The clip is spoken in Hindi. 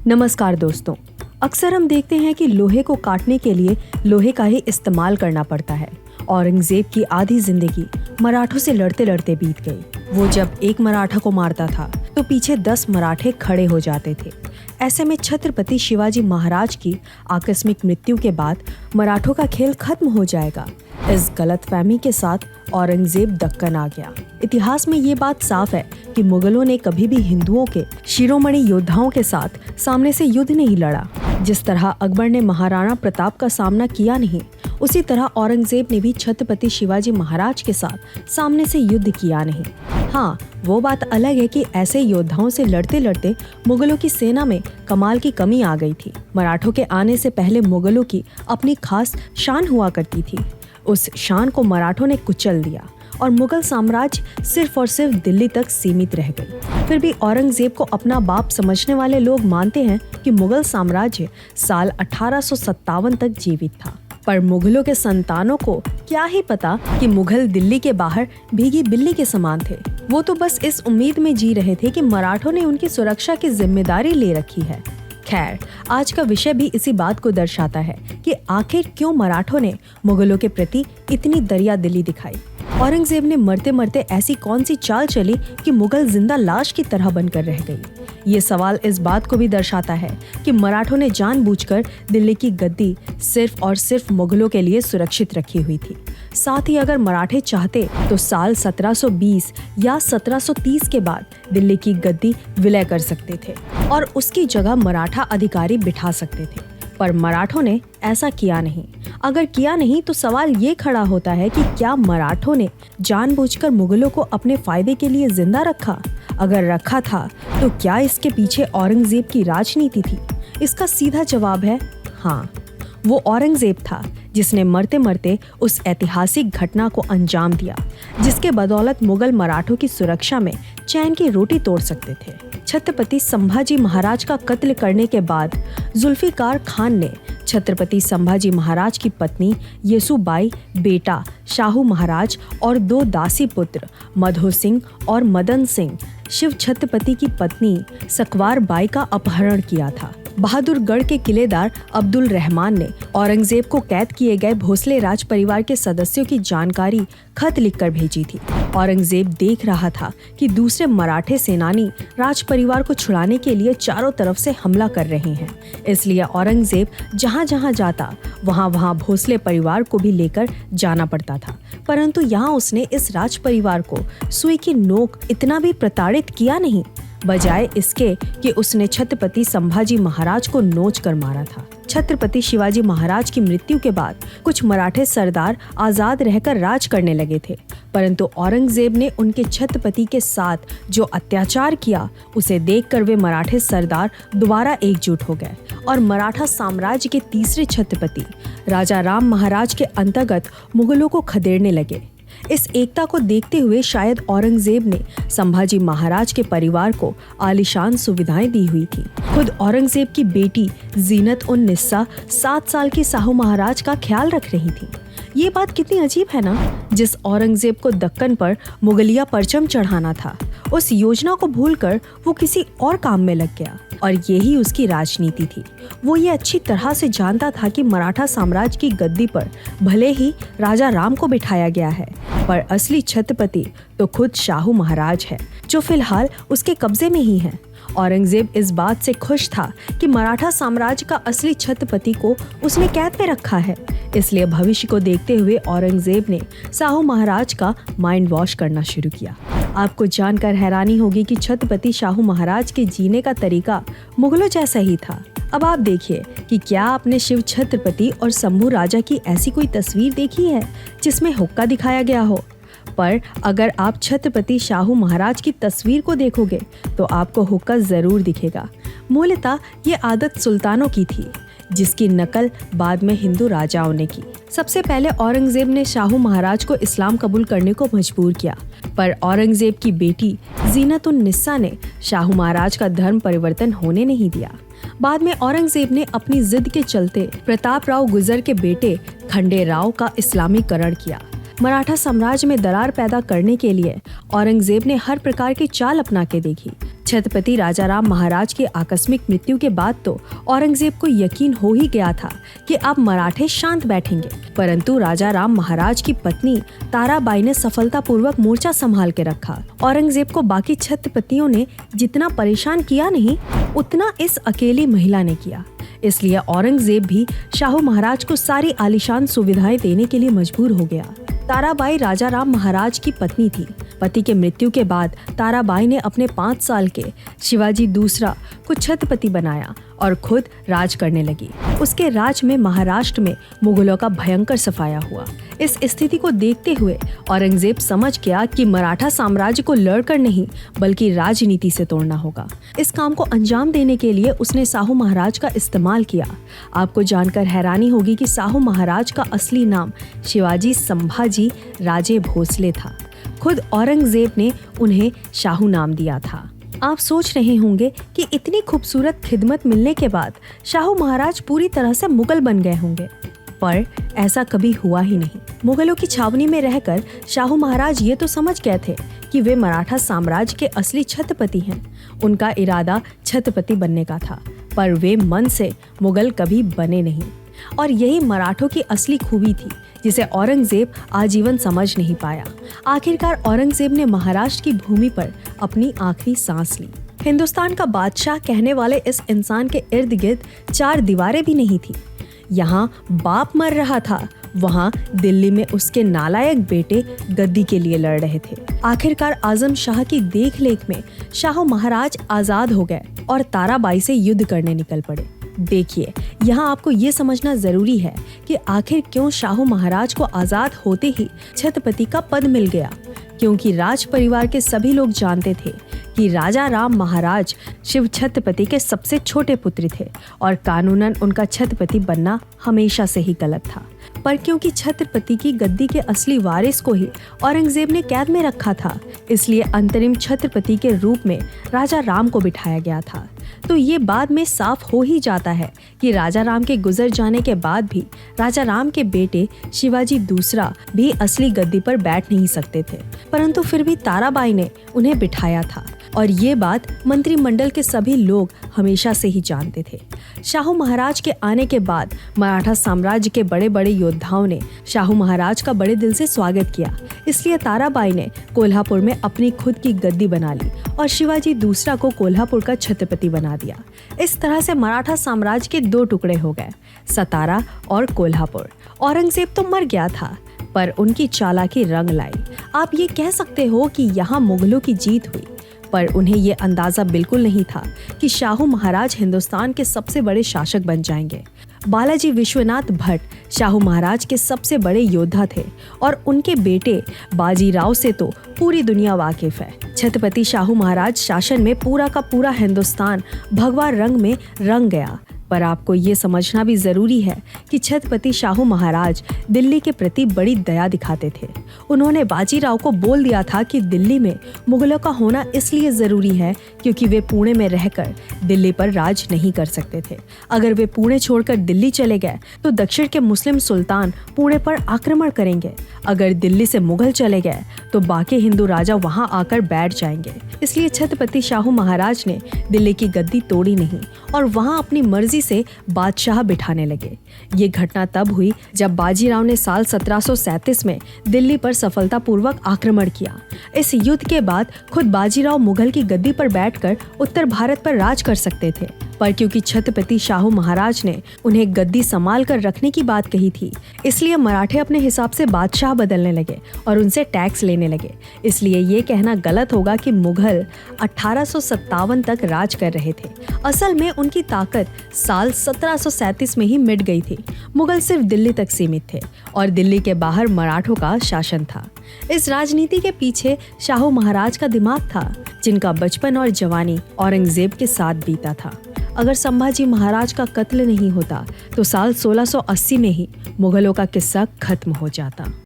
नमस्कार दोस्तों। अक्सर हम देखते हैं कि लोहे को काटने के लिए लोहे का ही इस्तेमाल करना पड़ता है। औरंगजेब की आधी जिंदगी मराठों से लड़ते लड़ते बीत गई। वो जब एक मराठा को मारता था तो पीछे 10 मराठे खड़े हो जाते थे। ऐसे में छत्रपति शिवाजी महाराज की आकस्मिक मृत्यु के बाद मराठों का खेल खत्म हो जाएगा। इस गलतफहमी के साथ औरंगजेब दक्कन आ गया। इतिहास में ये बात साफ है कि मुगलों ने कभी भी हिंदुओं के शिरोमणि योद्धाओं के साथ सामने से युद्ध नहीं लड़ा। जिस तरह अकबर ने महाराणा प्रताप का सामना किया नहीं, उसी तरह औरंगजेब ने भी छत्रपति शिवाजी महाराज के साथ सामने से युद्ध किया नहीं। हाँ, वो बात अलग है कि ऐसे योद्धाओं से लड़ते लड़ते मुगलों की सेना में कमाल की कमी आ गई थी। मराठों के आने से पहले मुगलों की अपनी खास शान हुआ करती थी। उस शान को मराठों ने कुचल दिया और मुगल साम्राज्य सिर्फ और सिर्फ दिल्ली तक सीमित रह गई। फिर भी औरंगजेब को अपना बाप समझने वाले लोग मानते हैं कि मुगल साम्राज्य साल 1857 तक जीवित था। पर मुगलों के संतानों को क्या ही पता कि मुगल दिल्ली के बाहर भीगी बिल्ली के समान थे। वो तो बस इस उम्मीद में जी रहे थे कि मराठों ने उनकी सुरक्षा की जिम्मेदारी ले रखी है। खैर, आज का विषय भी इसी बात को दर्शाता है कि आखिर क्यों मराठों ने मुगलों के प्रति इतनी दरियादिली दिखाई। औरंगजेब ने मरते मरते ऐसी कौन सी चाल चली कि मुगल जिंदा लाश की तरह बनकर रह गई। ये सवाल इस बात को भी दर्शाता है कि मराठों ने जानबूझकर दिल्ली की गद्दी सिर्फ और सिर्फ मुगलों के लिए सुरक्षित रखी हुई थी। साथ ही अगर मराठे चाहते तो साल 1720 या 1730 के बाद दिल्ली की गद्दी विलय कर सकते थे और उसकी जगह मराठा अधिकारी बिठा सकते थे। पर मराठों ने ऐसा किया नहीं। अगर किया नहीं तो सवाल ये खड़ा होता है कि क्या मराठों ने जानबूझकर मुगलों को अपने फायदे के लिए जिंदा रखा? अगर रखा था तो क्या इसके पीछे औरंगजेब की राजनीति थी? इसका सीधा जवाब है हाँ। वो औरंगजेब था जिसने मरते मरते उस ऐतिहासिक घटना को अंजाम दिया, जिसके बदौलत मुगल मराठों की सुरक्षा में चैन की रोटी तोड़ सकते थे। छत्रपति संभाजी महाराज का कत्ल करने के बाद जुल्फिकार खान ने छत्रपति संभाजी महाराज की पत्नी येसुबाई, बेटा शाहू महाराज और 2 दासी पुत्र मधो सिंह और मदन सिंह, शिव छत्रपति की पत्नी सकवार बाई का अपहरण किया था। बहादुरगढ़ के किलेदार अब्दुल रहमान ने औरंगजेब को कैद किए गए भोसले राज परिवार के सदस्यों की जानकारी खत लिखकर भेजी थी। औरंगजेब देख रहा था कि दूसरे मराठे सेनानी राज परिवार को छुड़ाने के लिए चारों तरफ से हमला कर रहे हैं। इसलिए औरंगजेब जहां जहां जाता वहां वहां भोसले परिवार को भी लेकर जाना पड़ता था। परंतु यहाँ उसने इस राज परिवार को सुई की नोक इतना भी प्रताड़ित किया नहीं, बजाय इसके कि उसने छत्रपति संभाजी महाराज को नोच कर मारा था। छत्रपति शिवाजी महाराज की मृत्यु के बाद कुछ मराठे सरदार आजाद रहकर राज करने लगे थे, परंतु औरंगजेब ने उनके छत्रपति के साथ जो अत्याचार किया उसे देखकर वे मराठे सरदार दोबारा एकजुट हो गए और मराठा साम्राज्य के तीसरे छत्रपति राजा राम महाराज के अंतर्गत मुगलों को खदेड़ने लगे। इस एकता को देखते हुए शायद औरंगजेब ने संभाजी महाराज के परिवार को आलीशान सुविधाएं दी हुई थी। खुद औरंगजेब की बेटी जीनत उन निस्सा 7 साल की शाहू महाराज का ख्याल रख रही थी। ये बात कितनी अजीब है ना। जिस औरंगजेब को दक्कन पर मुगलिया परचम चढ़ाना था, उस योजना को भूलकर वो किसी और काम में लग गया और यही उसकी राजनीति थी। वो ये अच्छी तरह से जानता था कि मराठा साम्राज्य की गद्दी पर भले ही राजा राम को बिठाया गया है, पर असली छत्रपति तो खुद शाहू महाराज है, जो फिलहाल उसके कब्जे में ही है। औरंगजेब इस बात से खुश था कि मराठा साम्राज्य का असली छत्रपति को उसने कैद में रखा है। इसलिए भविष्य को देखते हुए औरंगजेब ने शाहू महाराज का माइंड वॉश करना शुरू किया। आपको जानकर हैरानी होगी कि छत्रपति शाहू महाराज के जीने का तरीका मुगलों जैसा ही था। अब आप देखिए कि क्या आपने शिव छत्रपति और शंभू राजा की ऐसी कोई तस्वीर देखी है जिसमें हुक्का दिखाया गया हो। पर अगर आप छत्रपति शाहू महाराज की तस्वीर को देखोगे तो आपको हुक्का जरूर दिखेगा। मूलतः ये आदत सुल्तानों की थी, जिसकी नकल बाद में हिंदू राजाओं ने की। सबसे पहले औरंगजेब ने शाहू महाराज को इस्लाम कबूल करने को मजबूर किया, पर औरंगजेब की बेटी जीनत उन निस्सा ने शाहू महाराज का धर्म परिवर्तन होने नहीं दिया। बाद में औरंगजेब ने अपनी जिद के चलते प्रताप राव गुजर के बेटे खंडे राव का इस्लामीकरण किया। मराठा साम्राज्य में दरार पैदा करने के लिए औरंगजेब ने हर प्रकार की चाल अपना के देखी, छत्रपति राजाराम महाराज की आकस्मिक मृत्यु के बाद तो औरंगजेब को यकीन हो ही गया था कि अब मराठे शांत बैठेंगे, परंतु राजाराम महाराज की पत्नी ताराबाई ने सफलतापूर्वक मोर्चा संभाल के रखा। औरंगजेब को बाकी छत्रपतियों ने जितना परेशान किया नहीं, उतना इस अकेली महिला ने किया। इसलिए औरंगजेब भी शाहू महाराज को सारी आलीशान सुविधाएं देने के लिए मजबूर हो गया। ताराबाई राजाराम महाराज की पत्नी थी। पति के मृत्यु के बाद ताराबाई ने अपने 5 साल के शिवाजी दूसरा को छत्रपति बनाया और खुद राज करने लगी। उसके राज में महाराष्ट्र में मुगलों का भयंकर सफाया हुआ। इस स्थिति को देखते हुए औरंगजेब समझ गया कि मराठा साम्राज्य को लड़कर नहीं बल्कि राजनीति से तोड़ना होगा। इस काम को अंजाम देने के लिए उसने साहू महाराज का इस्तेमाल किया। आपको जानकर हैरानी होगी कि साहू महाराज का असली नाम शिवाजी संभाजी राजे भोसले था। खुद औरंगजेब ने उन्हें शाहू नाम दिया था। आप सोच रहे होंगे कि इतनी खूबसूरत खिदमत मिलने के बाद शाहू महाराज पूरी तरह से मुगल बन गए होंगे, पर ऐसा कभी हुआ ही नहीं। मुगलों की छावनी में रहकर शाहू महाराज ये तो समझ गए थे कि वे मराठा साम्राज्य के असली छत्रपति हैं। उनका इरादा छत्रपति बनने का था, पर वे मन से मुगल कभी बने नहीं। और यही मराठों की असली खूबी थी जिसे औरंगजेब आजीवन समझ नहीं पाया। आखिरकार औरंगजेब ने महाराष्ट्र की भूमि पर अपनी आखिरी सांस ली। हिंदुस्तान का बादशाह कहने वाले इस इंसान के इर्द गिर्द 4 दीवारें भी नहीं थी। यहाँ बाप मर रहा था, वहाँ दिल्ली में उसके नालायक बेटे गद्दी के लिए लड़ रहे थे। आखिरकार आजम शाह की देखरेख में शाहू महाराज आजाद हो गए और ताराबाई से युद्ध करने निकल पड़े। देखिए, यहाँ आपको ये समझना जरूरी है कि आखिर क्यों शाहू महाराज को आजाद होते ही छत्रपति का पद मिल गया, क्योंकि राज परिवार के सभी लोग जानते थे कि राजा राम महाराज शिव छत्रपति के सबसे छोटे पुत्र थे और कानूनन उनका छत्रपति बनना हमेशा से ही गलत था। पर क्योंकि छत्रपति की गद्दी के असली वारिस को ही औरंगजेब ने कैद में रखा था, इसलिए अंतरिम छत्रपति के रूप में राजा राम को बिठाया गया था। तो ये बाद में साफ हो ही जाता है कि राजा राम के गुजर जाने के बाद भी राजा राम के बेटे शिवाजी दूसरा भी असली गद्दी पर बैठ नहीं सकते थे, परंतु फिर भी ताराबाई ने उन्हें बिठाया था और ये बात मंत्रिमंडल के सभी लोग हमेशा से ही जानते थे। शाहू महाराज के आने के बाद मराठा साम्राज्य के बड़े बड़े योद्धाओं ने शाहू महाराज का बड़े दिल से स्वागत किया। इसलिए ताराबाई ने कोल्हापुर में अपनी खुद की गद्दी बना ली और शिवाजी दूसरा को कोल्हापुर का छत्रपति बना दिया। इस तरह से मराठा साम्राज्य के 2 टुकड़े हो गए, सतारा और कोल्हापुर। औरंगजेब तो मर गया था, पर उनकी चालाकी रंग लाई। आप ये कह सकते हो कि यहाँ मुगलों की जीत हुई, पर उन्हें ये अंदाजा बिल्कुल नहीं था कि शाहू महाराज हिंदुस्तान के सबसे बड़े शासक बन जाएंगे। बालाजी विश्वनाथ भट्ट शाहू महाराज के सबसे बड़े योद्धा थे और उनके बेटे बाजीराव से तो पूरी दुनिया वाकिफ है। छत्रपति शाहू महाराज शासन में पूरा का पूरा हिंदुस्तान भगवा रंग में रंग गया। पर आपको ये समझना भी जरूरी है कि छत्रपति शाहू महाराज दिल्ली के प्रति बड़ी दया दिखाते थे। उन्होंने बाजीराव को बोल दिया था कि दिल्ली में मुगलों का होना इसलिए जरूरी है क्योंकि वे पुणे में रहकर दिल्ली पर राज नहीं कर सकते थे। अगर वे पुणे छोड़कर दिल्ली चले गए तो दक्षिण के मुस्लिम सुल्तान पुणे पर आक्रमण करेंगे। अगर दिल्ली से मुगल चले गए तो बाकी हिंदू राजा वहां आकर बैठ जाएंगे। इसलिए छत्रपति शाहू महाराज ने दिल्ली की गद्दी तोड़ी नहीं और वहां अपनी मर्जी से बादशाह बिठाने लगे। ये घटना तब हुई जब बाजीराव ने साल 1737 में दिल्ली पर सफलतापूर्वक आक्रमण किया। इस युद्ध के बाद खुद बाजीराव मुगल की गद्दी पर बैठकर उत्तर भारत पर राज कर सकते थे, पर क्योंकि छत्रपति शाहू महाराज ने उन्हें गद्दी संभाल कर रखने की बात कही थी, इसलिए मराठे अपने हिसाब से बादशाह बदलने लगे और उनसे टैक्स लेने लगे। इसलिए ये कहना गलत होगा कि मुगल 1857 तक राज कर रहे थे। असल में उनकी ताकत साल 1737 में ही मिट गई थी। मुगल सिर्फ दिल्ली तक सीमित थे और दिल्ली के बाहर मराठों का शासन था। इस राजनीति के पीछे शाहू महाराज का दिमाग था, जिनका बचपन और जवानी औरंगजेब के साथ बीता था। अगर संभाजी महाराज का कत्ल नहीं होता तो साल 1680 में ही मुगलों का किस्सा खत्म हो जाता।